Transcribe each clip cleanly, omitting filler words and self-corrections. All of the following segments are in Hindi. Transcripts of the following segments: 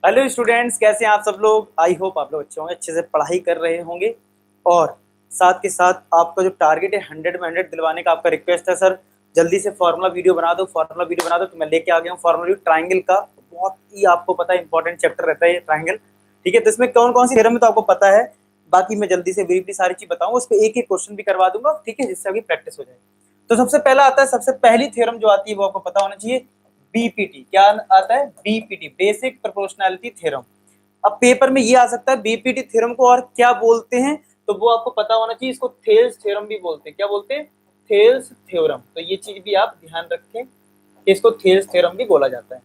हेलो स्टूडेंट्स, कैसे हैं आप सब लोग। आई होप आप लोग अच्छे होंगे, अच्छे से पढ़ाई कर रहे होंगे। और साथ के साथ आपका जो टारगेट है 100 में 100 दिलवाने का आपका रिक्वेस्ट है सर, जल्दी से फॉर्मूला वीडियो बना दो, फॉर्मूला वीडियो बना दो। तो मैं लेके आ गया हूँ फॉर्मूला वीडियो ट्राइंगल का। बहुत ही आपको पता है इंपॉर्टेंट चैप्टर रहता है ये ट्राइंगल। ठीक है, तो इसमें कौन कौन सी थ्योरम है तो आपको पता है। बाकी मैं जल्दी से ब्रीफली सारी चीज बताऊंगा, उस पर एक एक क्वेश्चन भी करवा दूंगा, ठीक है, जिससे अभी प्रैक्टिस हो जाए। तो सबसे पहला आता है, सबसे पहली थ्योरम जो आती है वो आपको पता होना चाहिए, बीपीटी। क्या आता है? BPT, basic proportionality theorem. अब पेपर में ये आ सकता है बीपीटी थ्योरम को और क्या बोलते हैं, तो वो आपको पता होना चाहिए। इसको थेल्स थ्योरम भी बोलते हैं। क्या बोलते हैं? Thales theorem. तो ये चीज भी आप ध्यान रखें कि इसको थेल्स थ्योरम भी बोला जाता है।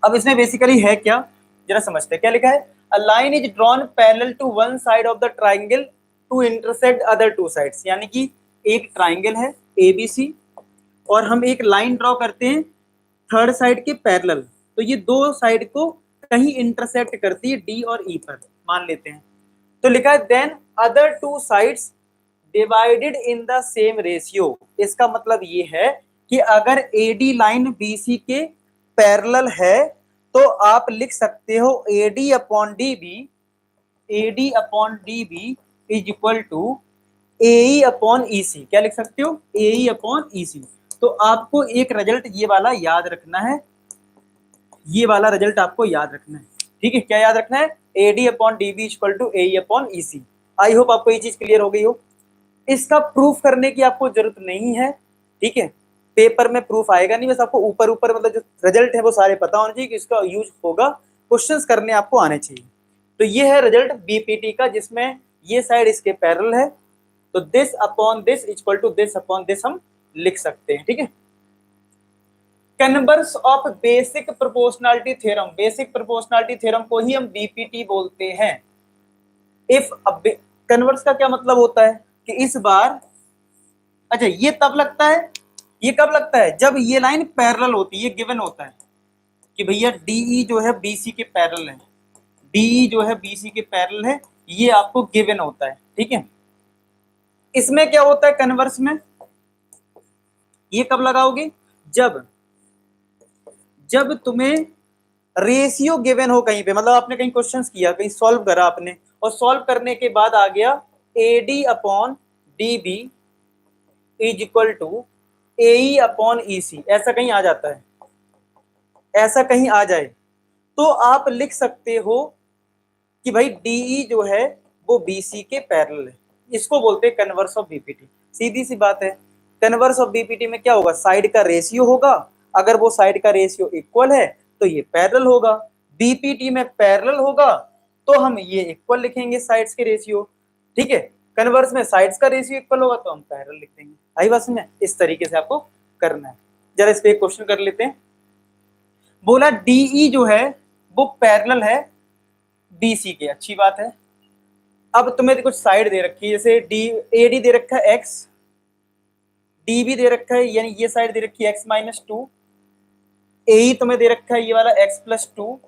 अब इसमें बेसिकली है क्या, जरा समझते हैं। क्या लिखा है? A line is drawn parallel to one side of the triangle to intersect other two sides. यानी कि एक ट्राइंगल है एबीसी और हम एक लाइन ड्रॉ करते हैं थर्ड साइड के पैरेलल। तो ये दो साइड को कहीं इंटरसेक्ट करती है डी और ई पर, मान लेते हैं। तो लिखा है then other two sides divided in the same ratio. इसका मतलब ये है कि अगर एडी लाइन बीसी के पैरेलल है तो आप लिख सकते हो AD upon D B, AD upon D B is equal to AE upon E C. क्या लिख सकते हो? AE upon E C. तो आपको एक रिजल्ट ये वाला याद रखना है, ये वाला रिजल्ट आपको याद रखना है। ठीक है, क्या याद रखना है? AD upon D B equal to AE upon E C. I hope आपको ये चीज क्लियर हो गई हो। इसका प्रूफ करने की आपको जरूरत नहीं है, ठीक है, पेपर में प्रूफ आएगा नहीं। बस आपको ऊपर ऊपर मतलब जो रिजल्ट है वो सारे पता होने चाहिए कि इसका यूज होगा, क्वेश्चंस करने आपको आने चाहिए। तो ये है रिजल्ट बीपीटी का, जिसमें ये साइड इसके पैरेलल है, तो this upon this equal to this upon this हम लिख सकते हैं। ठीक है, converse of basic proportionality theorem, basic proportionality theorem को ही हम बीपीटी बोलते हैं। इफ कन्वर्स का क्या मतलब होता है कि इस बार, अच्छा ये तब लगता है, ये कब लगता है? जब ये लाइन पैरेलल होती है। ये गिवन होता है कि भैया डीई जो है बीसी के पैरेलल है, डीई जो है बीसी के पैरेलल है, ये आपको गिवन होता है। ठीक है, इसमें क्या होता है कन्वर्स में, ये कब लगाओगे? जब जब तुम्हें रेशियो गिवन हो कहीं पे, मतलब आपने कहीं क्वेश्चंस किया, कहीं सॉल्व करा आपने, और सॉल्व करने के बाद आ गया AD upon D B is equal to AE upon E C, ऐसा कहीं आ जाता है, ऐसा कहीं आ जाए तो आप लिख सकते हो कि भाई डीई जो है वो बीसी के पैरेलल है। इसको बोलते हैं कन्वर्स ऑफ बीपीटी। सीधी सी बात है, कन्वर्स ऑफ बीपीटी में क्या होगा? साइड का रेशियो होगा। अगर वो साइड का रेशियो इक्वल है तो ये पैरेलल होगा। बीपीटी में पैरेलल होगा तो हम ये इक्वल लिखेंगे साइड्स के रेशियो। ठीक है, कन्वर्स में साइड्स का रेशियो इक्वल होगा तो हम पैरेलल लिख देंगे। आई बात समझ में? इस तरीके से आपको करना है। जरा इस पे एक क्वेश्चन कर लेते हैं। बोला डीई जो है वो पैरेलल है बीसी के, अच्छी बात है। अब तुम्हें कुछ साइड दे रखी है, जैसे डी एडी दे रखा है एक्स, डी भी दे रखा है, यानी ये साइड दे रखी है एक्स माइनस टू, ए तुम्हें दे रखा है ये वाला एक्स प्लस टू,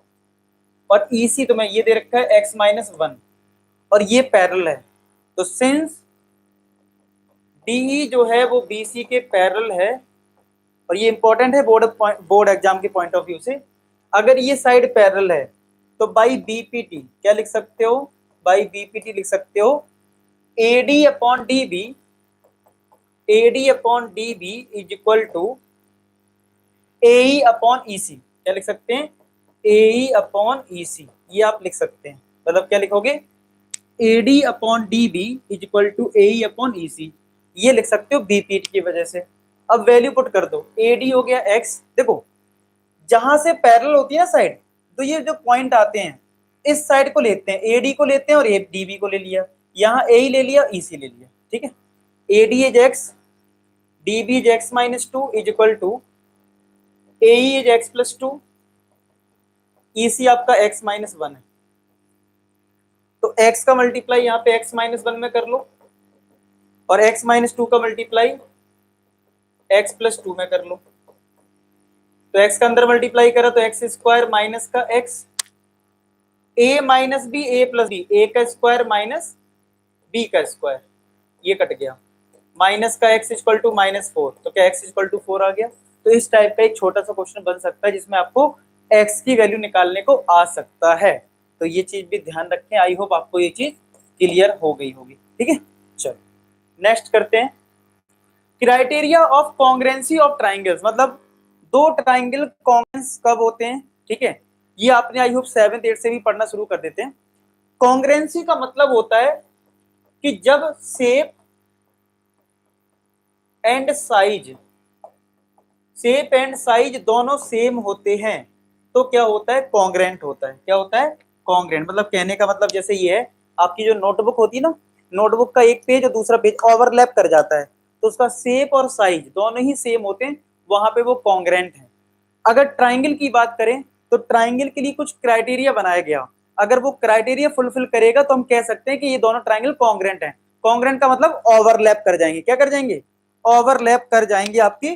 और ई सी तुम्हें ये दे रखा है एक्स माइनस वन, और ये पैरेलल है। तो सिंस डीई जो है वो बीसी के पैरेलल है, और ये इंपॉर्टेंट है बोर्ड एग्जाम के पॉइंट ऑफ व्यू से, अगर ये साइड पैरेलल है तो बाई बीपीटी क्या लिख सकते हो? बाई बीपीटी लिख सकते हो AD upon D B, AD upon D B is equal to AE upon E C. क्या लिख सकते हैं? एई अपॉन ई सी, ये आप लिख सकते हैं। मतलब क्या लिखोगे? AD upon D B is equal to AE upon E C, ये लिख सकते हो बीपीटी की वजह से। अब वैल्यू पुट कर दो, एडी हो गया एक्स। देखो जहां से पैरेलल होती है ना साइड, तो ये जो पॉइंट आते हैं इस साइड को लेते हैं, एडी को लेते हैं और डीबी को ले लिया, यहाँ ए ले लिया, ईसी ले लिया। ठीक है, AD is x, DB is x minus two is equal to AE is x plus two, EC आपका एक्स माइनस वन है। तो एक्स का मल्टीप्लाई यहाँ पे एक्स माइनस वन में कर लो, और एक्स माइनस टू का मल्टीप्लाई एक्स प्लस टू में कर लो। तो x का अंदर मल्टीप्लाई करा तो एक्स स्क्वायर माइनस का x, A minus B, A plus B, A का स्क्वायर माइनस बी का स्क्वायर, ये कट गया, माइनस का x equal to minus four, तो क्या एक्स इक्वल टू फोर आ गया। तो इस टाइप का एक छोटा सा क्वेश्चन बन सकता है जिसमें आपको एक्स की वैल्यू निकालने को आ सकता है। तो ये चीज भी ध्यान रखें। आई होप आपको ये चीज क्लियर हो गई होगी। ठीक है, चलो नेक्स्ट करते हैं। क्राइटेरिया ऑफ कॉन्ग्रेंसी ऑफ ट्राइंगल्स, मतलब दो ट्राइंगल कॉन्ग्रेंस कब होते हैं। ठीक है, ये आपने आई होप 7th 8th से भी पढ़ना शुरू कर देते हैं। कॉन्ग्रेंसी का मतलब होता है कि जब shape and size, shape and size दोनों सेम होते हैं तो क्या होता है, कॉन्ग्रेंट होता है। क्या होता है, कॉन्ग्रेंट। मतलब कहने का मतलब जैसे ये है, आपकी जो नोटबुक होती है ना, नोटबुक का एक पेज और दूसरा पेज ओवरलैप कर जाता है, तो उसका शेप और साइज दोनों ही सेम होते हैं, वहां पे वो कॉन्ग्रेंट है। अगर ट्राइंगल की बात करें तो ट्राइंगल के लिए कुछ क्राइटेरिया बनाया गया, अगर वो क्राइटेरिया फुलफिल करेगा तो हम कह सकते हैं कि ये दोनों ट्राइंगल कॉन्ग्रेंट हैं। कॉन्ग्रेंट का मतलब ओवरलैप कर जाएंगे। क्या कर जाएंगे, ओवरलैप कर जाएंगे आपके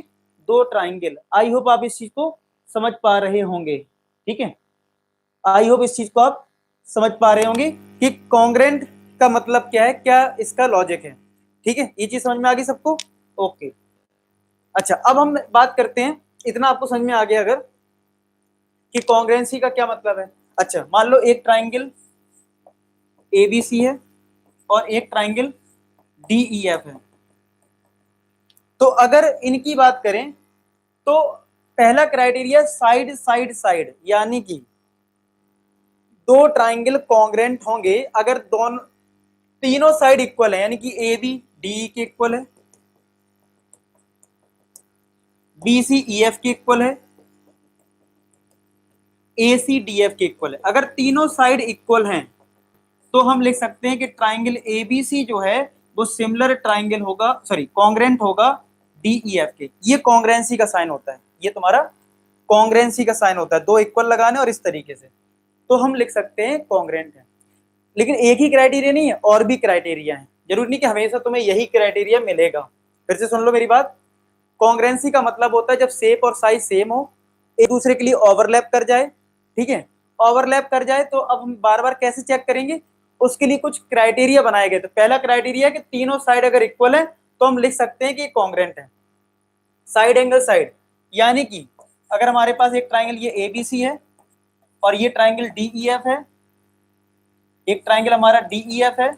दो ट्राइंगल। आई होप आप इस चीज को समझ पा रहे होंगे। ठीक है, आई होप इस चीज को आप समझ पा रहे होंगे कि कॉन्ग्रेंट का मतलब क्या है, क्या इसका लॉजिक है। ठीक है, ये चीज समझ में आ गई सबको। ओके, अच्छा अब हम बात करते हैं, इतना आपको समझ में आ गया अगर कि कॉन्ग्रेंसी का क्या मतलब है। अच्छा मान लो एक ट्राइंगल एबीसी है और एक ट्राइंगल डीईएफ है। तो अगर इनकी बात करें तो पहला क्राइटेरिया साइड साइड साइड, यानी कि दो ट्राइंगल कॉन्ग्रेंट होंगे अगर दोनों तीनों साइड इक्वल है, यानी कि ए बी डी के इक्वल है, बी सी ई एफ के इक्वल है, ए सी डी एफ के इक्वल है। अगर तीनों साइड इक्वल हैं तो हम लिख सकते हैं कि ट्राइंगल ए बी सी जो है वो सिमिलर ट्राइंगल होगा, सॉरी कॉन्ग्रेंट होगा डी ई एफ के। ये कॉन्ग्रेंसी का साइन होता है, ये तुम्हारा कॉन्ग्रेंसी का साइन होता है, दो इक्वल लगाने और इस तरीके से, तो हम लिख सकते हैं कॉन्ग्रेंट है। लेकिन एक ही क्राइटेरिया नहीं है, और भी क्राइटेरिया है, जरूरी नहीं कि हमेशा तुम्हें यही क्राइटेरिया मिलेगा। फिर से सुन लो मेरी बात। कॉन्ग्रेंसी का मतलब होता है जब शेप और साइज सेम हो, एक दूसरे के लिए ओवरलैप कर जाए। ठीक है, ओवरलैप कर जाए तो अब हम बार बार कैसे चेक करेंगे, उसके लिए कुछ क्राइटेरिया बनाए गए। तो पहला क्राइटेरिया कि तीनों साइड अगर इक्वल है तो हम लिख सकते हैं कि कॉन्ग्रेंट है। साइड एंगल साइड, यानी कि अगर हमारे पास एक ट्राइंगल ये एबीसी है और ये ट्राइंगल डीईएफ है, एक ट्राइंगल हमारा डीईएफ है।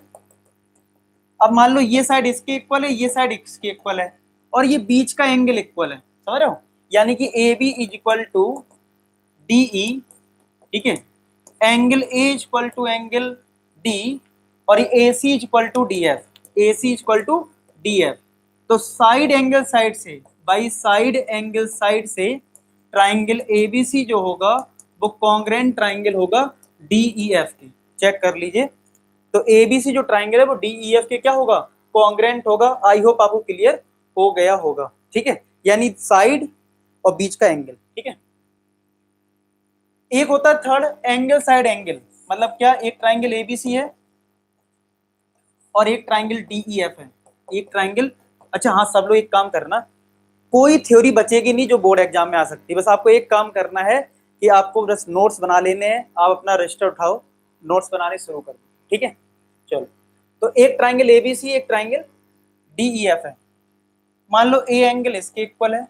अब मान लो ये साइड इसके इक्वल है, ये साइड इसके इक्वल है, और ये बीच का एंगल इक्वल है, समझ रहे हो, यानी कि A B is equal to D E. ठीक है, angle A is equal to angle D, और ये A C is equal to D F, A C is equal to D F. तो साइड एंगल साइड से, बाई साइड एंगल साइड से ट्राइंगल एबीसी जो होगा वो कॉन्ग्रेंट ट्राइंगल होगा डीईएफ के। चेक कर लीजिए, तो एबीसी जो ट्राइंगल है वो डीईएफ के क्या होगा, कॉन्ग्रेंट होगा। आई होप आपको क्लियर हो गया होगा। ठीक है, यानी साइड और बीच का एंगल। ठीक है, एक होता है थर्ड एंगल साइड एंगल, मतलब क्या, एक ट्राइंगल एबीसी है और एक ट्राइंगल डीईएफ है, एक ट्राइंगल। अच्छा हाँ, सब लोग एक काम करना, कोई थ्योरी बचेगी नहीं जो बोर्ड एग्जाम में आ सकती है। बस आपको एक काम करना है कि आपको बस नोट्स बना लेने हैं। आप अपना रजिस्टर उठाओ, नोट्स बनाने शुरू कर दो। ठीक है, चलो, तो एक ट्राइंगल एबीसी, एक ट्राइंगल डीईएफ है। मान लो ए एंगल इसके इक्वल है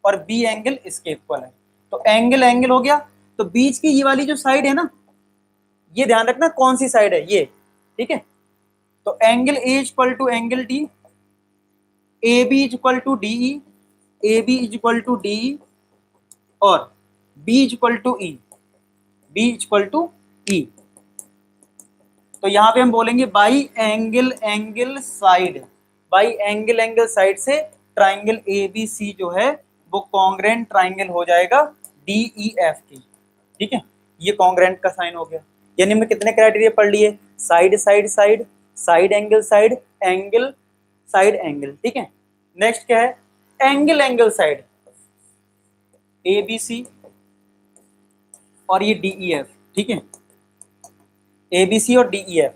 और बी एंगल इसके इक्वल है, तो एंगल एंगल हो गया। तो बीच की ये वाली जो साइड है ना, ये ध्यान रखना कौन सी साइड है ये। ठीक है, तो angle A equal to angle D, A B is equal to D E, A B is equal to D E, और B is equal to E, B is equal to E. तो यहां पे हम बोलेंगे by angle angle side, by angle angle side से ट्राइंगल ए बी सी जो है वो कॉन्ग्रेंट ट्राइंगल हो जाएगा डी ई एफ की। ठीक है, ये कॉन्ग्रेंट का साइन हो गया। यानी हमने कितने क्राइटेरिया पढ़ लिए, side side side, side angle side, angle side angle. ठीक है, नेक्स्ट क्या है, angle angle side, A B C और ये डी ई एफ। ठीक है, ए बी सी और डी ई एफ।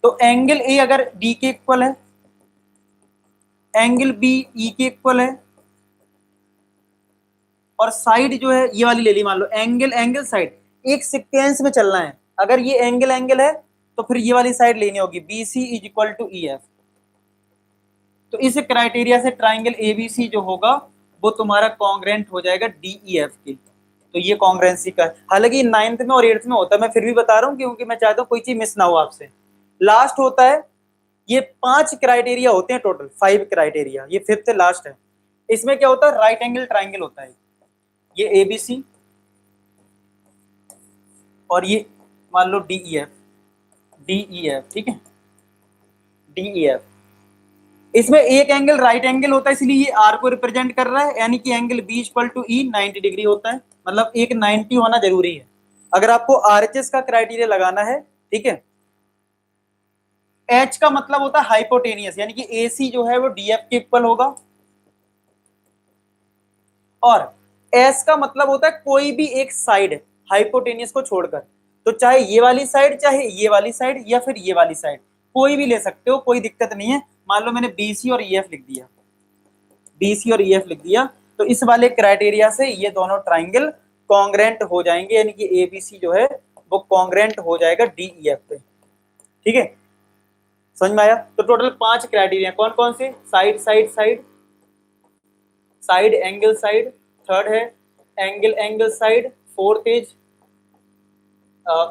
तो एंगल ए अगर डी के इक्वल है, एंगल बी ई के इक्वल है, और साइड जो है ये वाली ले ली, मान लो एंगल एंगल साइड, एक सीक्वेंस में चलना है। अगर ये एंगल एंगल है तो फिर ये वाली साइड लेनी होगी, B C is equal to E F. तो इस क्राइटेरिया से ट्राइंगल एबीसी जो होगा वो तुम्हारा कॉन्ग्रेंट हो जाएगा डीईएफ के। तो ये कॉन्ग्रेंसी का है। हालांकि 9th में और 8th में होता है, मैं फिर भी बता रहा हूँ क्योंकि मैं चाहता हूँ कोई चीज मिस ना हो आपसे। लास्ट होता है, ये 5 क्राइटेरिया होते हैं टोटल, 5 क्राइटेरिया, ये 5th लास्ट है। इसमें क्या होता है, राइट एंगल ट्राइंगल होता है, ये ABC और ये मान लो DEF, ठीक है, DEF। इसमें एक एंगल राइट एंगल होता है, इसलिए ये R को रिप्रेजेंट कर रहा है, यानी कि angle B equal to E 90 degree होता है, मतलब एक 90 होना जरूरी है अगर आपको RHS का क्राइटेरिया लगाना है, ठीक है। H का मतलब होता है हाइपोटेनियस, यानी कि AC जो है वो DF के इक्वल होगा, और S का मतलब होता है कोई भी एक साइड हाइपोटेनियस को छोड़कर, तो चाहे ये वाली साइड, चाहे ये वाली साइड, या फिर ये वाली साइड, कोई भी ले सकते हो, कोई दिक्कत नहीं है। मान लो मैंने BC और EF लिख दिया, BC और EF लिख दिया, तो इस वाले क्राइटेरिया से ये दोनों ट्राइंगल कॉन्ग्रेंट हो जाएंगे, यानी कि ABC जो है वो कॉन्ग्रेंट हो जाएगा DEF पे, ठीक है। समझ में आया? तो टोटल 5 क्राइटेरिया कौन कौन से, side side side, side angle side, third है angle angle side, fourth is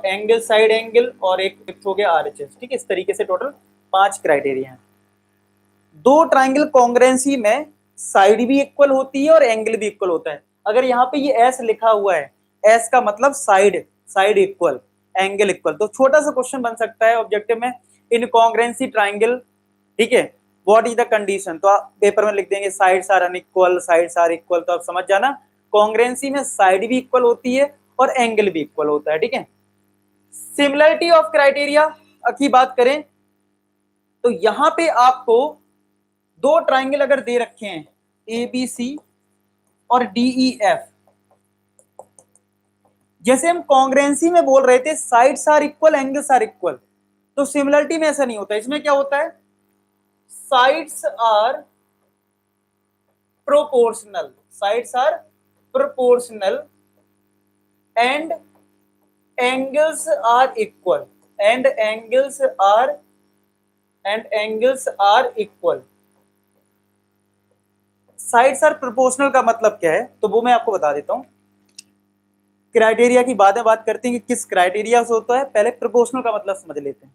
angle side angle, और एक फिफ्थ हो गया RHS, ठीक है। इस तरीके से टोटल 5 क्राइटेरिया हैं। 2 ट्राइंगल कॉन्ग्रेंसी में साइड भी इक्वल होती है और एंगल भी इक्वल होता है। अगर यहाँ पे ये S लिखा हुआ है, S का मतलब side, side equal, angle equal, तो छोटा सा क्वेश्चन बन सकता है ऑब्जेक्टिव में, इन कॉन्ग्रेंसी ट्राइंगल, ठीक है, व्हाट इज द कंडीशन, तो आप पेपर में लिख देंगे sides are unequal, sides are equal, तो आप समझ जाना कॉन्ग्रेंसी में साइड भी इक्वल होती है और एंगल भी इक्वल होता है, ठीक है। सिमिलरिटी ऑफ क्राइटेरिया की बात करें तो यहां पे आपको 2 ट्राइंगल अगर दे रखे हैं ABC और DEF, जैसे हम कॉन्ग्रेंसी में बोल रहे थे sides are equal angles are equal, तो सिमिलरिटी में ऐसा नहीं होता। इसमें क्या होता है, sides are proportional, sides are proportional and angles are equal, and angles are equal. Sides are proportional का मतलब क्या है, तो वो मैं आपको बता देता हूं। क्राइटेरिया की बाद में बात करते हैं कि किस क्राइटेरिया से होता है, पहले प्रोपोर्शनल का मतलब समझ लेते हैं।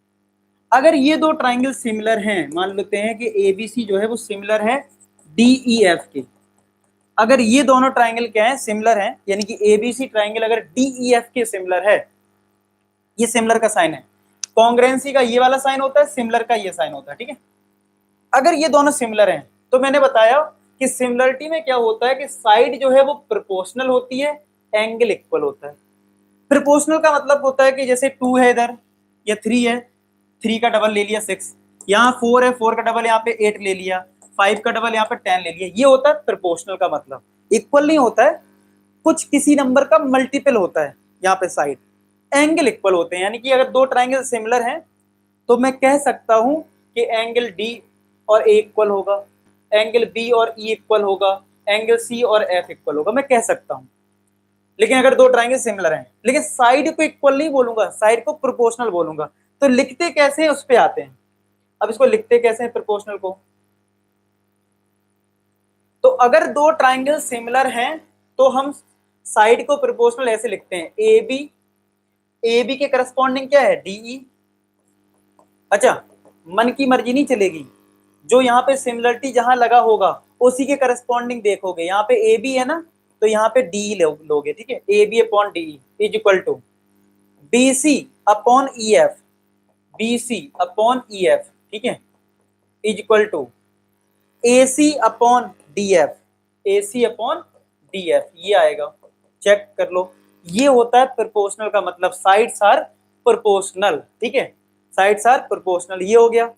अगर ये 2 ट्राइंगल सिमिलर हैं, मान लेते हैं कि ABC जो है वो सिमिलर है DEF के, अगर ये दोनों ट्राइंगल क्या है, सिमिलर हैं, यानी कि ABC ट्राइंगल अगर DEF के सिमिलर है, ये सिमिलर का साइन है, कॉन्ग्रेंसी का ये वाला साइन होता है, सिमिलर का ये साइन होता है, ठीक है। अगर ये दोनों सिमिलर हैं तो मैंने बताया कि सिमिलरिटी में क्या होता है कि साइड जो है वो प्रोपोर्शनल होती है, एंगल इक्वल होता है। प्रोपोर्शनल का मतलब होता है कि जैसे 2 है इधर, या 3 है, 3 का डबल ले लिया 6, यहाँ 4 है, 4 का डबल यहाँ पे 8 ले लिया, 5 का डबल यहाँ पे 10 ले लिया, ये होता है प्रोपोर्शनल का मतलब। इक्वल नहीं होता है, कुछ किसी नंबर का मल्टीपल होता है यहाँ पे साइड। एंगल इक्वल होते हैं, यानी कि अगर 2 ट्राइंगल सिमिलर हैं तो मैं कह सकता हूं कि एंगल D और A इक्वल होगा, एंगल B और E इक्वल होगा, एंगल C और F इक्वल होगा, मैं कह सकता हूं। लेकिन अगर 2 ट्राइंगल सिमिलर हैं, लेकिन साइड को इक्वल नहीं बोलूंगा, साइड को प्रोपोर्शनल बोलूंगा। तो लिखते कैसे हैं उस पे आते हैं। अब इसको लिखते कैसे हैं प्रोपोर्शनल को, तो अगर 2 ट्राइंगल सिमिलर हैं तो हम साइड को प्रोपोर्शनल ऐसे लिखते हैं, AB के करस्पॉन्डिंग क्या है, DE। अच्छा, मन की मर्जी नहीं चलेगी, जो यहाँ पे सिमिलरिटी जहां लगा होगा उसी के करस्पॉन्डिंग देखोगे। यहाँ पे AB है ना, तो यहाँ पे DE लोगे, ठीक है। AB upon DE is equal to BC upon EF, BC upon EF, ठीक है, is equal to AC upon DF, AC upon DF, ये आएगा, चेक कर लो। ये होता है प्रोपोर्शनल का मतलब, साइड्स आर प्रोपोर्शनल, ठीक है, साइड्स आर प्रोपोर्शनल, ये हो गया।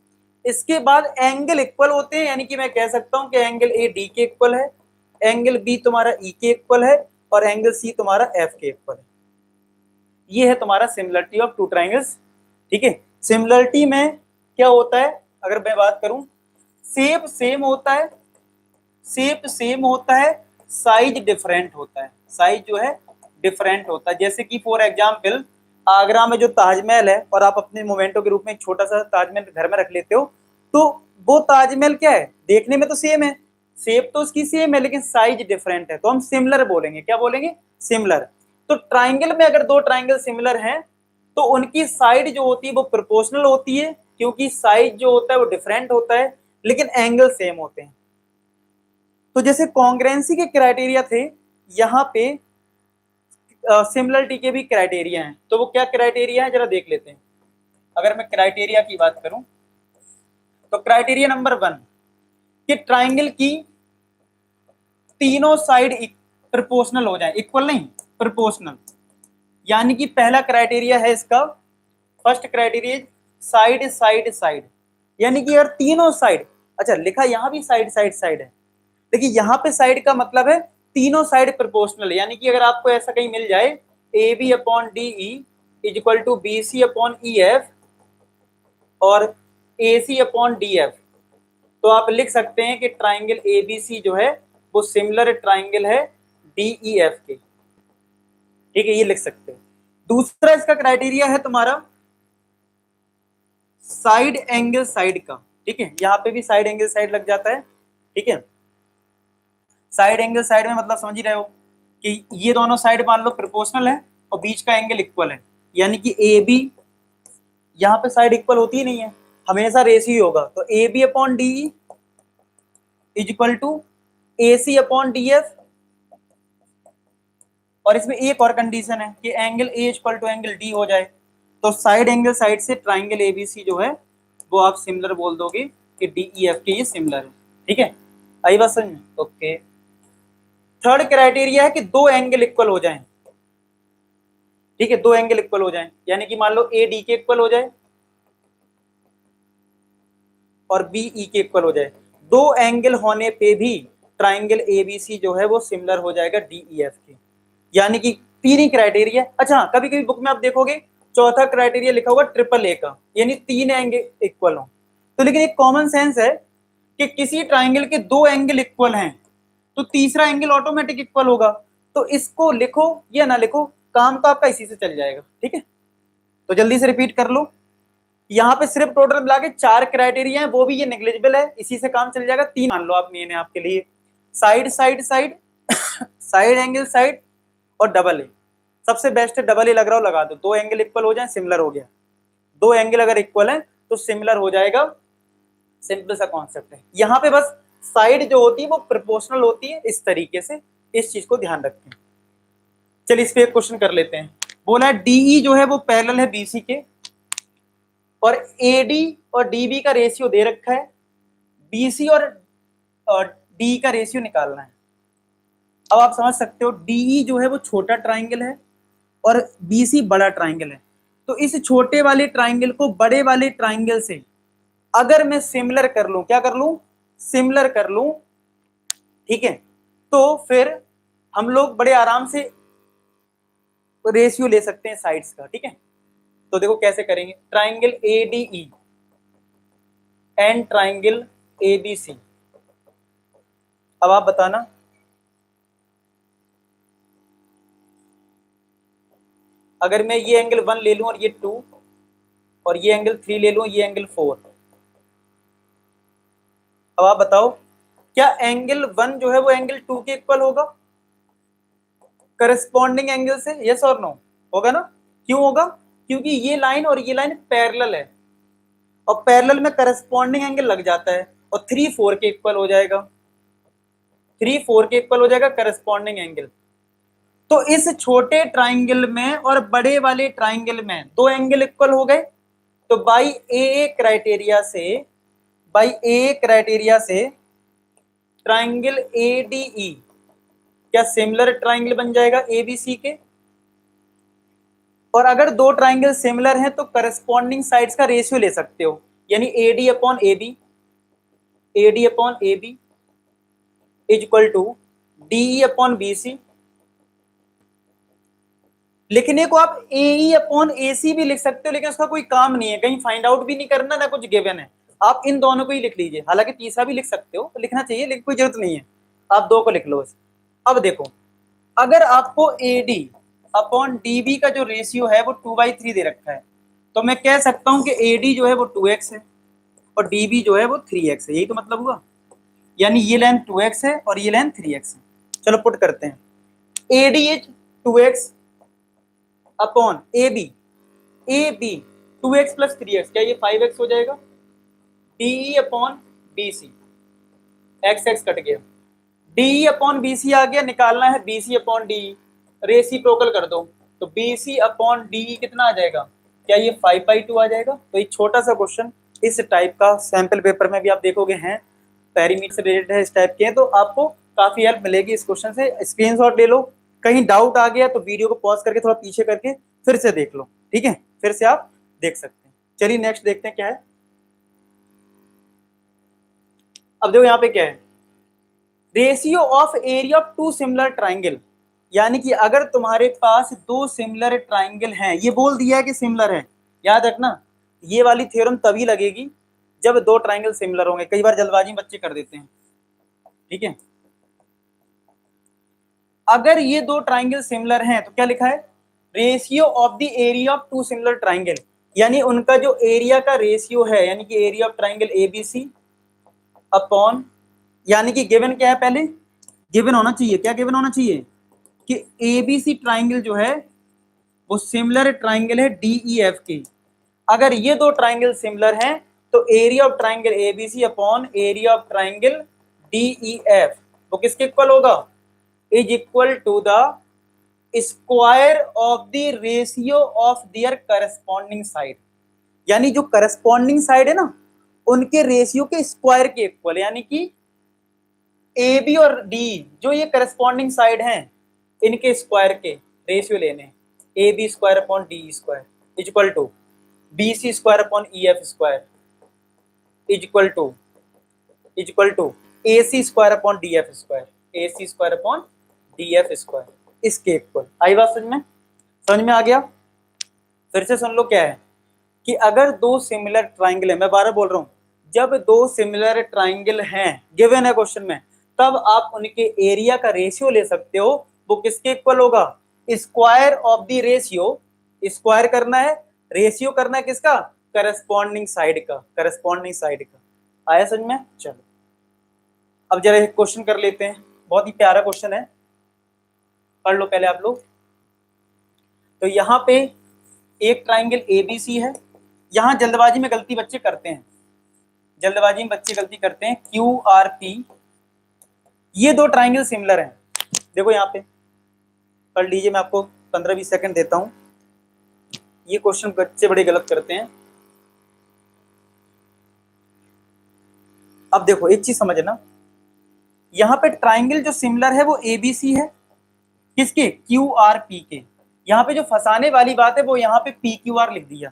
इसके बाद एंगल इक्वल होते हैं, यानी कि मैं कह सकता हूं कि एंगल A D के इक्वल है, एंगल B तुम्हारा E के इक्वल है, और एंगल C तुम्हारा F के इक्वल है। ये है तुम्हारा सिमिलरिटी ऑफ 2 ट्राइंगल्स, ठीक है। सिमिलरिटी में क्या होता है, अगर मैं बात करूं, शेप सेम होता है, शेप सेम होता है, साइज डिफरेंट होता है, साइज जो है डिफरेंट होता है। जैसे कि फॉर एग्जांपल आगरा में जो ताजमहल है, और आप अपने मोमेंटो के रूप में एक छोटा सा ताजमहल घर में रख लेते हो, तो वो ताजमहल क्या है, देखने में तो सेम है, शेप तो उसकी सेम है, लेकिन साइज डिफरेंट है, तो हम सिमिलर बोलेंगे, क्या बोलेंगे, सिमिलर। तो ट्राइंगल में अगर दो ट्राइंगल सिमिलर हैं तो उनकी साइड जो होती है वो प्रोपोर्शनल होती है, क्योंकि साइज जो होता है वो डिफरेंट होता है लेकिन एंगल सेम होते हैं। तो जैसे कॉन्ग्रेंसी के क्राइटेरिया थे, यहाँ पे सिमिलरिटी के भी क्राइटेरिया हैं। तो वो क्या क्राइटेरिया है जरा देख लेते हैं। अगर मैं क्राइटेरिया की बात करूं तो क्राइटेरिया नंबर 1 कि ट्राइंगल की तीनों साइड प्रोपोर्शनल हो जाए, इक्वल नहीं प्रोपोर्शनल। यानी कि पहला क्राइटेरिया है इसका, first criteria side side side, यानी कि अगर तीनों साइड, अच्छा लिखा यहाँ भी साइड साइड साइड है, देखिए यहाँ पे साइड का मतलब है तीनों साइड प्रोपोर्शनल। यानी कि अगर आपको ऐसा कहीं मिल जाए A B upon D E is equal to B C upon E F और A C upon D F, तो आप लिख सकते हैं कि ट्राइंगल ए बी सी जो है वो सिमिलर ट्राइंगल है डी ई एफ के। ठीक है, ये लिख सकते हैं। दूसरा इसका क्राइटेरिया है तुम्हारा साइड एंगल साइड का। ठीक है, यहाँ पे भी साइड एंगल साइड लग जाता है। ठीक है, साइड एंगल साइड में मतलब समझ ही रहे हो कि ये दोनों साइड मान लो प्रोपोर्शनल है और बीच का एंगल इक्वल है। यानी कि ए बी, यहाँ पे साइड इक्वल होती ही नहीं है, हमेशा रेशियो होगा। तो A B upon D is equal to A C upon D F. और इसमें एक और कंडीशन है कि angle A equal to angle D हो जाए। तो साइड एंगल साइड से ट्राइंगल एबीसी जो है वो आप सिमिलर बोल दोगे कि डी ई एफ के ये सिमिलर है। ठीक है, आई बात समझ में? ओके। थर्ड क्राइटेरिया है कि दो एंगल इक्वल हो जाएं। ठीक है, दो एंगल इक्वल हो जाएं, यानी कि मान लो ए डी के इक्वल हो जाए और बी ई के इक्वल हो जाए। दो एंगल होने पे भी ट्राइंगल एबीसी जो है वो सिमिलर हो जाएगा डी ई एफ के। यानी कि तीन ही क्राइटेरिया। अच्छा, कभी कभी बुक में आप देखोगे चौथा क्राइटेरिया लिखा होगा ट्रिपल ए का, यानी तीन एंगल इक्वल हो। तो लेकिन एक कॉमन सेंस है कि किसी ट्राइंगल के दो एंगल इक्वल हैं तो तीसरा एंगल ऑटोमेटिक इक्वल होगा। तो इसको लिखो या ना लिखो, काम तो आपका इसी से चल जाएगा। ठीक है, तो जल्दी से रिपीट कर लो। यहाँ पे सिर्फ टोटल मिला के 4 क्राइटेरिया है, वो भी ये नेग्लिजिबल है, इसी से काम चल जाएगा। 3 मान लो आप मेन है आपके लिए, side side side, side angle side और डबल ए। सबसे बेस्ट है डबल ए लग रहा हो लगा दो, दो एंगल इक्वल हो जाए सिमिलर हो गया। दो एंगल अगर इक्वल है तो सिमिलर हो जाएगा, सिंपल सा कॉन्सेप्ट है। यहाँ पे बस साइड जो होती है वो प्रोपोर्शनल होती है, इस तरीके से, इस चीज को ध्यान रखें। चलिए इस पे एक क्वेश्चन कर लेते हैं। बोला डीई जो है वो पैरेलल है बीसी के और एडी और डीबी का रेशियो दे रखा है, बीसी और डी का रेशियो निकालना है। अब आप समझ सकते हो डीई जो है वो छोटा ट्राइंगल है और बीसी बड़ा ट्राइंगल है। तो इस छोटे वाले ट्राइंगल को बड़े वाले ट्राइंगल से अगर मैं सिमिलर कर लूं, क्या कर लूं? सिमिलर कर लूं। ठीक है, तो फिर हम लोग बड़े आराम से रेशियो ले सकते हैं साइड्स का। ठीक है, तो देखो कैसे करेंगे। Triangle ADE and triangle ABC, अब आप बताना अगर मैं ये एंगल 1 ले लूं और ये 2 और ये एंगल 3 ले लूं, ये एंगल 4, अब आप बताओ क्या एंगल 1 जो है वो एंगल 2 के इक्वल होगा करस्पॉन्डिंग एंगल से? यस और नो? होगा ना? क्यों होगा? क्योंकि ये लाइन और ये लाइन पैरेलल है और पैरेलल में करस्पॉन्डिंग एंगल लग जाता है और 3 4 के इक्वल हो जाएगा, 3 4 के इक्वल हो जाएगा करस्पॉन्डिंग एंगल। तो इस छोटे ट्राइंगल में और बड़े वाले ट्राइंगल में दो एंगल इक्वल हो गए। तो बाई ए क्राइटेरिया से ट्राइंगल एडीई क्या सिमिलर ट्राइंगल बन जाएगा एबीसी के। और अगर दो ट्राइंगल सिमिलर हैं तो करस्पॉन्डिंग साइड्स का रेशियो ले सकते हो, यानी AD upon AB is equal to DE upon BC. लिखने को आप ए अपॉन ए सी भी लिख सकते हो, लेकिन उसका कोई काम नहीं है, कहीं फाइंड आउट भी नहीं करना, ना कुछ गिवन है। आप इन दोनों को ही लिख लीजिए, हालांकि तीसरा भी लिख सकते हो, तो लिखना चाहिए लेकिन कोई जरूरत नहीं है, आप दो को लिख लो बस। अब देखो अगर आपको एडी अपॉन डीबी का जो रेशियो है वो 2/3 दे रखा है, तो मैं कह सकता हूं कि एडी जो है वो 2x है और डीबी जो है वो 3x है। यही तो मतलब हुआ, यानी ये लेंथ 2x है और ये लेंथ 3x है। चलो पुट करते हैं, AD is 2x upon A B 2x plus 3x, क्या ये 5x हो जाएगा। DE upon BC, x cut गया, DE अपॉन BC आ गया, निकालना है BC अपॉन DE, रेसिप्रोकल कर दो, तो BC अपॉन DE कितना आ जाएगा, क्या ये 5/2 आ जाएगा। तो एक छोटा सा क्वेश्चन इस टाइप का सैंपल पेपर में भी आप देखोगे हैं, पेरीमीटर से रिलेटेड है, इस टाइप के हैं, तो आपको काफी हेल्प मिलेगी इस क्वेश्चन से। स्क्रीनशॉट ले लो, कहीं डाउट आ गया तो वीडियो को पॉज करके थोड़ा पीछे करके फिर से देख लो, ठीक है, फिर से आप देख सकते हैं। चलिए नेक्स्ट देखते हैं क्या है। अब देखो यहाँ पे क्या है, ratio of area of two similar triangle, यानी कि अगर तुम्हारे पास दो सिमिलर ट्राइंगल हैं, ये बोल दिया है कि सिमिलर है, याद रखना ये वाली थ्योरम तभी लगेगी जब दो ट्राइंगल सिमिलर होंगे, कई बार जल्दबाजी में बच्चे कर देते हैं, ठीक है। अगर ये दो ट्राइंगल सिमिलर हैं तो क्या लिखा है, ratio of the area of two similar triangle, यानी उनका जो एरिया का रेशियो है, यानी कि area of triangle ABC upon, यानी कि गिवन क्या है, पहले गिवन होना चाहिए, क्या गिवन होना चाहिए कि ABC ट्राइंगल जो है वो सिमिलर ट्राइंगल है DEF के। अगर ये दो ट्राइंगल सिमिलर हैं तो area of triangle ABC upon area of triangle DEF वो किसके इक्वल होगा, is equal to the square of the ratio of their corresponding side, यानी जो करस्पॉन्डिंग साइड है ना उनके रेशियो के स्क्वायर के इक्वल, यानी कि AB और D जो ये करस्पॉन्डिंग साइड हैं इनके स्क्वायर के रेशियो लेने, AB square upon DE square is equal to BC square upon EF square is equal to AC square upon DF square, AC square upon DF square, इसके इक्वल। आई बात समझ में आ गया। फिर से सुन लो क्या है कि अगर दो सिमिलर ट्राइंगल है, मैं बार बोल रहा हूं, जब दो सिमिलर ट्राइंगल हैं गिवन है क्वेश्चन में, तब आप उनके एरिया का रेशियो ले सकते हो, वो किसके इक्वल होगा, square of the ratio, square करना है, रेशियो करना है किसका, करस्पॉन्डिंग साइड का। आया समझ में। चलो अब जरा एक क्वेश्चन कर लेते हैं, बहुत ही प्यारा क्वेश्चन है, पढ़ लो पहले आप लोग। तो यहाँ पे एक ट्राइंगल ABC है, यहाँ जल्दबाजी में गलती बच्चे करते हैं, QRP, ये दो ट्राइंगल सिमिलर हैं, देखो यहाँ पे पढ़ लीजिए, मैं आपको 15-20 सेकंड देता हूं, ये क्वेश्चन बच्चे बड़े गलत करते हैं। अब देखो एक चीज समझना, यहाँ पे ट्राइंगल जो सिमिलर है वो ABC है, किसके, QRP के। यहाँ पे जो फंसाने वाली बात है वो यहाँ पे PQR लिख दिया,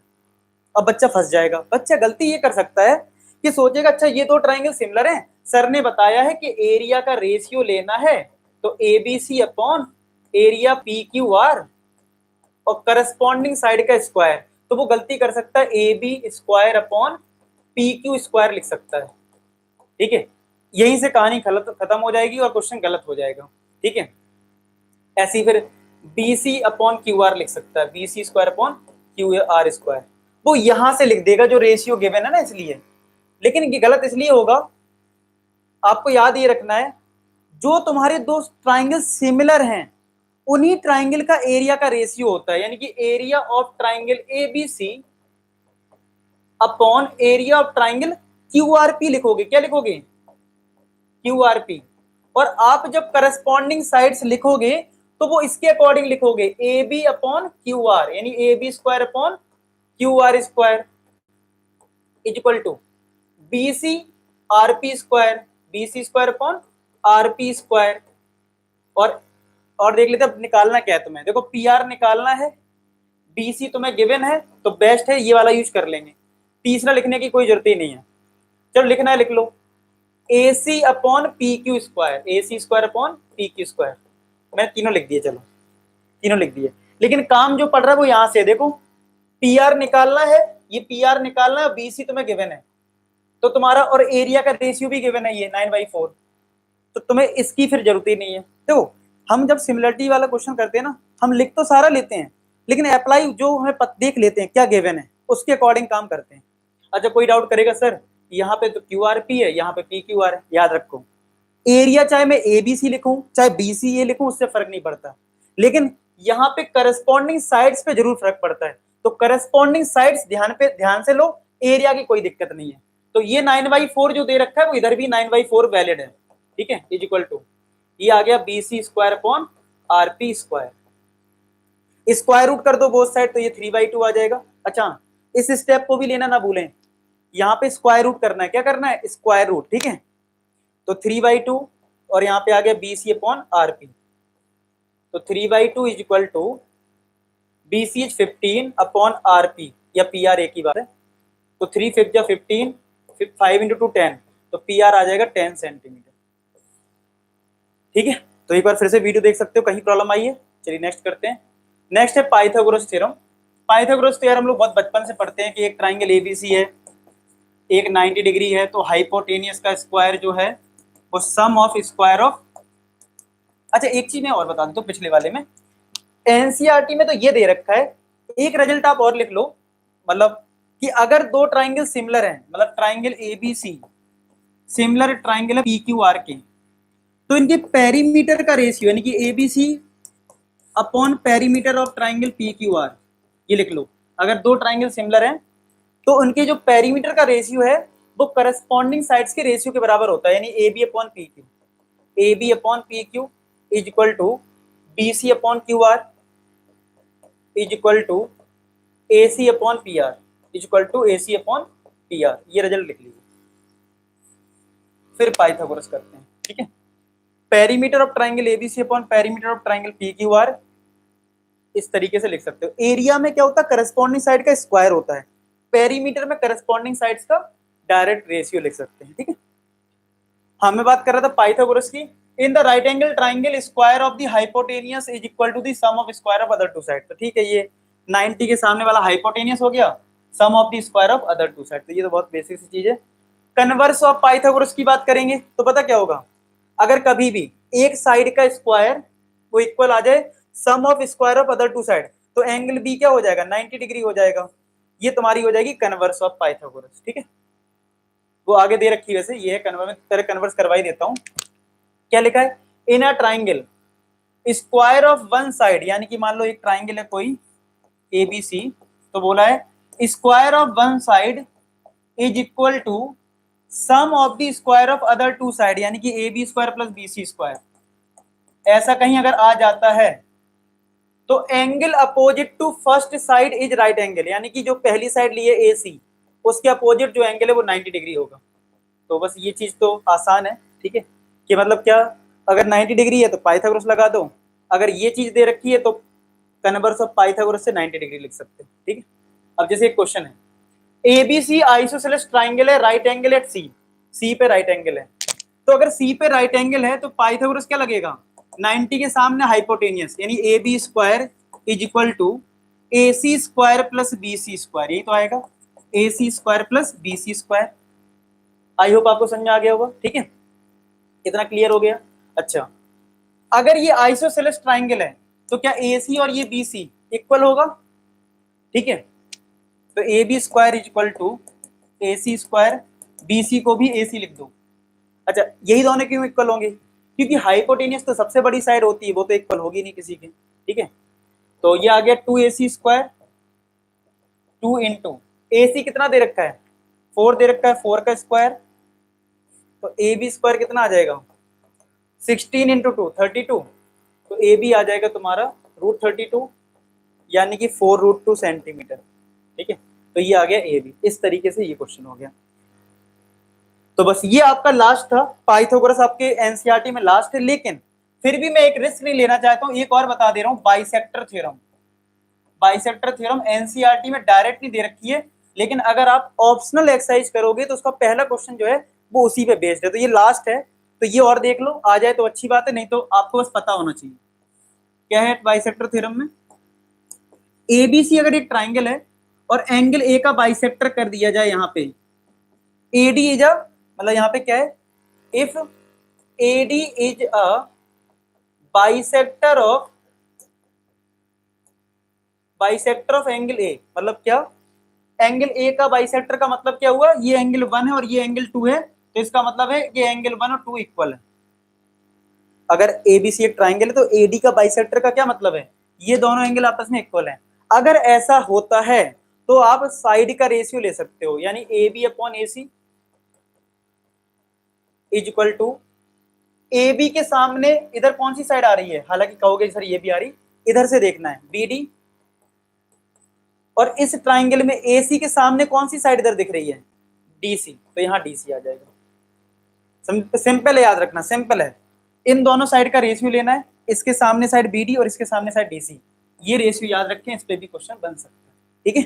अब बच्चा फंस जाएगा। बच्चा गलती ये कर सकता है कि सोचेगा अच्छा ये दो ट्राइंगल सिमिलर हैं, सर ने बताया है कि एरिया का रेशियो लेना है, तो ABC अपॉन एरिया PQR और करस्पॉन्डिंग साइड का स्क्वायर, तो वो गलती कर सकता है AB square upon PQ square लिख सकता है, ठीक है। यहीं से कहानी खत्म हो जाएगी और क्वेश्चन गलत हो जाएगा, ठीक है। ऐसी फिर BC अपॉन QR लिख सकता है, BC square upon QR square, वो यहां से लिख देगा जो रेशियो गिवन है ना, इसलिए। लेकिन ये गलत इसलिए होगा, आपको याद ये रखना है, जो तुम्हारे दो ट्राइंगल सिमिलर हैं उन्हीं ट्राइंगल का एरिया का रेशियो होता है, यानी कि area of triangle ABC upon area of triangle QRP लिखोगे, क्या लिखोगे, QRP। और आप जब करस्पॉन्डिंग साइड्स लिखोगे तो वो इसके अकॉर्डिंग लिखोगे, AB अपॉन QR, यानी AB square upon QR square is equal to BC RP square, BC square upon RP square. और देख लेते अब निकालना क्या है तुम्हें, देखो PR निकालना है, BC तुम्हें गिवन है तो बेस्ट है ये वाला यूज कर लेंगे, तीसरा लिखने की कोई जरूरत ही नहीं है। चलो लिखना है लिख लो, AC upon PQ square, AC square upon PQ square, मैंने तीनों लिख दिए, चलो तीनों लिख दिए। लेकिन काम जो पड़ रहा है वो यहां से देखो, PR निकालना है, ये PR निकालना है, BC तुम्हें गिवन है तो तुम्हारा, और एरिया का रेशियो भी गिवन है ये 9/4, तो तुम्हें इसकी फिर जरूरत ही नहीं है। देखो हम जब सिमिलरिटी वाला क्वेश्चन करते हैं ना, हम लिख तो सारा लेते हैं लेकिन अप्लाई जो हमें देख लेते हैं क्या गिवन है उसके अकॉर्डिंग काम करते हैं। अच्छा कोई डाउट करेगा सर यहाँ पे तो QRP है, यहाँ पे PQR है, याद रखो एरिया चाहे मैं ABC लिखूं चाहे BCA लिखूं उससे फर्क नहीं पड़ता, लेकिन यहाँ पे करस्पॉन्डिंग साइड्स पे जरूर फर्क पड़ता है। तो करस्पॉन्डिंग साइड्स ध्यान से लो, एरिया की कोई दिक्कत नहीं है। तो ये 9/4 जो दे रखा है वो इधर भी 9/4 वैलिड है, ठीक है, इज इक्वल टू ये आ गया BC square upon RP square. Square root कर दो बोथ साइड, तो ये 3/2 आ जाएगा। अच्छा, इस स्टेप को भी लेना ना भूलें, यहाँ पे स्क्वायर रूट करना है। क्या करना है? स्क्वायर रूट, ठीक है। तो 3/2 और यहाँ पे आ गया BC अपॉन RP। तो 3/2 is equal to BC is 15 upon RP, या PR एक ही बात है। तो 3 5 जा 15, 5 × 2 10, तो PR आ जाएगा 10 सेंटीमीटर, ठीक है। तो एक बार फिर से वीडियो देख सकते हो, कहीं प्रॉब्लम आई है। चलिए नेक्स्ट करते हैं। नेक्स्ट है पाइथागोरस थ्योरम। पाइथागोरस थ्योरम हम लोग बहुत बचपन से पढ़ते हैं कि एक ट्राइंगल ABC है, एक 90 डिग्री है, तो हाइपोटेनियस का स्क्वायर जो है वो सम ऑफ स्क्वायर ऑफ। अच्छा, एक चीज मैं और बता दूं, तो पिछले वाले में NCERT में तो ये दे रखा है, एक रिजल्ट आप और लिख लो, मतलब कि अगर दो ट्राइंगल सिमिलर हैं, मतलब ट्राइंगल ABC सिमिलर ट्राइंगल है PQR के, तो इनके पेरीमीटर का रेशियो यानी कि ABC upon perimeter of triangle PQR, ये लिख लो। अगर दो ट्राइंगल सिमिलर हैं तो उनके जो पेरीमीटर का रेशियो है वो करस्पॉन्डिंग साइड्स के रेशियो के बराबर होता है, यानी AB upon PQ। AB upon PQ is equal to BC upon QR is equal to AC upon PR is equal to AC upon PR। ये रिजल्ट लिख लीजिए। फिर पाइथागोरस करते हैं, ठीक है। Perimeter of triangle ABC upon perimeter of triangle PQR इस तरीके से लिख सकते हो। एरिया में क्या होता है? करस्पॉन्डिंग साइड का स्क्वायर होता है। पेरीमीटर में करस्पॉन्डिंग साइड्स का डायरेक्ट रेशियो लिख सकते हैं, ठीक है। हमें बात कर रहा था पाइथागोरस की। In the right angle triangle square of the hypotenuse is equal to the sum of square of other two side. तो ठीक है, ये 90 के सामने वाला हाइपोटेनियस हो गया, sum of the square of other two side. तो ये तो बहुत बेसिक सी चीज है। कन्वर्स ऑफ पाइथागोरस की बात करेंगे तो पता क्या होगा? अगर कभी भी एक साइड का स्क्वायर वो इक्वल आ जाए sum of square of other two side, तो एंगल बी क्या हो जाएगा? 90 डिग्री हो जाएगा। ये तुम्हारी हो जाएगी कन्वर्स ऑफ पाइथागोरस, ठीक है। वो आगे दे रखी, वैसे ये है कन्वर्स, में तेरे कन्वर्स करवा ही देता हूं। क्या लिखा है? In a triangle square of one side, यानी कि मान लो एक ट्राइंगल है कोई ABC, तो बोला है square of one side is equal to sum of the square of other two side, यानी कि AB square plus BC square. ऐसा कहीं अगर आ जाता है तो angle opposite to first side is right angle, यानी कि जो पहली साइड ली है AC उसके अपोजिट जो एंगल है वो 90 डिग्री होगा। तो बस ये चीज तो आसान है, ठीक है, कि मतलब क्या, अगर 90 डिग्री है तो पाइथागोरस लगा दो, अगर ये चीज दे रखी है तो कन्वर्स ऑफ पाइथागोरस से 90 डिग्री लिख सकते हैं, ठीक है। अब जैसे एक क्वेश्चन है, ABC आइसोसेलेस ट्राइंगल है, राइट एंगल एट C पे राइट एंगल है, तो अगर C पे राइट एंगल है तो पाइथागोरस क्या लगेगा? 90 के सामने हाइपोटेनियस, यानी AB square is equal to AC square plus BC square, यही तो आएगा, AC square plus BC square. I hope आपको समझ में आ गया होगा, ठीक है, इतना क्लियर हो गया। अच्छा, अगर ये आइसोसेलेस ट्राइंगल है तो क्या AC और ये BC इक्वल होगा? ठीक है, तो AB square is equal to AC square, BC को भी AC लिख दो। अच्छा, यही दोनों क्यों इक्वल होंगे? क्योंकि हाइपोटेनियस तो सबसे बड़ी साइड होती है, वो तो इक्वल होगी नहीं किसी के, ठीक है। तो ये आ गया 2AC स्क्वायर, 2 इंटू AC कितना दे रखा है? 4 दे रखा है, 4 का स्क्वायर, तो AB स्क्वायर कितना आ जाएगा? 16 इंटू 2 32, तो AB आ जाएगा तुम्हारा √32, यानी कि 4√2 सेंटीमीटर, ठीक है। तो ये आ गया AB। इस तरीके से ये क्वेश्चन हो गया। तो बस ये आपका लास्ट था, पाइथागोरस आपके NCERT में लास्ट है, लेकिन फिर भी मैं एक रिस्क नहीं लेना चाहता हूं, एक और बता दे रहा हूं, bisector theorem. Bisector theorem NCERT में डायरेक्ट नहीं दे रखी है, लेकिन अगर आप ऑप्शनल एक्सरसाइज करोगे तो उसका पहला क्वेश्चन जो है वो उसी पे बेस्ड है। तो ये लास्ट है, तो ये और देख लो, आ जाए तो अच्छी बात है, नहीं तो आपको बस पता होना चाहिए क्या है बाइसेक्टर थ्योरम में। ABC अगर एक ट्राइंगल है और एंगल A का बाइसेक्टर कर दिया जाए, यहाँ पे AD इज अ, मतलब यहाँ पे क्या है, if AD is a bisector of angle A, मतलब क्या, एंगल A का बाइसेक्टर का मतलब क्या हुआ? ये एंगल 1 है और ये एंगल 2 है, तो इसका मतलब है कि एंगल 1 और 2 इक्वल है। अगर ABC एक ट्राइंगल है तो AD का बाइसेक्टर का क्या मतलब है? ये दोनों एंगल आपस में इक्वल हैं। अगर ऐसा होता है तो आप साइड का रेशियो ले सकते हो, यानी A B upon A C is equal to A B के सामने इधर कौन सी साइड आ रही है, हालांकि कहोगे सर ये भी आ रही, इधर से देखना है बी डी, और इस ट्राइंगल में ए सी के सामने कौन सी साइड इधर दिख रही है, डी सी, तो यहां डी सी आ जाएगा। सिंपल है, याद रखना सिंपल है। इन दोनों साइड का रेशियो लेना है, इसके सामने साइड बी डी और इसके सामने साइड डी सी, ये रेशियो याद रखें, इस पे भी क्वेश्चन बन सकता है। ठीक है,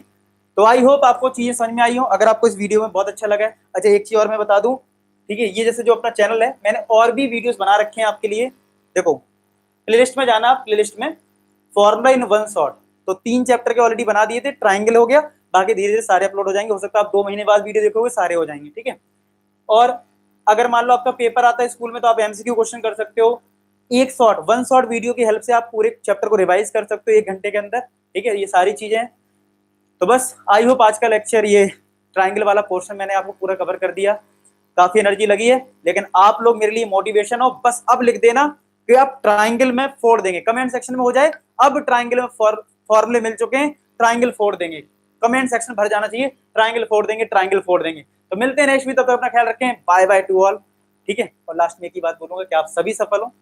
तो आई होप आपको चीजें समझ में आई हो। अगर आपको इस वीडियो में बहुत अच्छा लगा है, अच्छा एक चीज और मैं बता दूं, ठीक है, ये जैसे जो अपना चैनल है मैंने और भी वीडियोस बना रखे हैं आपके लिए। देखो प्लेलिस्ट में जाना, आप प्लेलिस्ट में फॉर्मूला इन वन शॉट, तो 3 चैप्टर के ऑलरेडी बना दिए थे, ट्राइंगल हो गया, बाकी धीरे धीरे सारे अपलोड हो जाएंगे, हो सकता है आप 2 महीने बाद वीडियो देखोगे सारे हो जाएंगे। ठीक है, और अगर मान लो आपका पेपर आता है स्कूल में तो आप एमसीक्यू क्वेश्चन कर सकते हो, एक शॉर्ट 1 शॉट वीडियो की हेल्प से आप पूरे चैप्टर को रिवाइज कर सकते हो 1 घंटे के अंदर। ठीक है, ये सारी चीजें हैं। तो बस आई होप आज का लेक्चर, ये ट्राइंगल वाला पोर्शन मैंने आपको पूरा कवर कर दिया, काफी एनर्जी लगी है, लेकिन आप लोग मेरे लिए मोटिवेशन हो। बस अब लिख देना कि आप ट्राइंगल में फोड़ देंगे, कमेंट सेक्शन में हो जाए अब ट्राइंगल में फॉर्मूले मिल चुके हैं, ट्राइंगल फोड़ देंगे, कमेंट सेक्शन भर जाना चाहिए ट्राइंगल फोड़ देंगे, ट्राइंगल फोड़ देंगे। तो मिलते हैं नेक्स्ट वीडियो, तब तक अपना ख्याल रखें, बाय बाय टू ऑल। ठीक है, और लास्ट में एक ही बात बोलूंगा कि आप सभी सफल हो।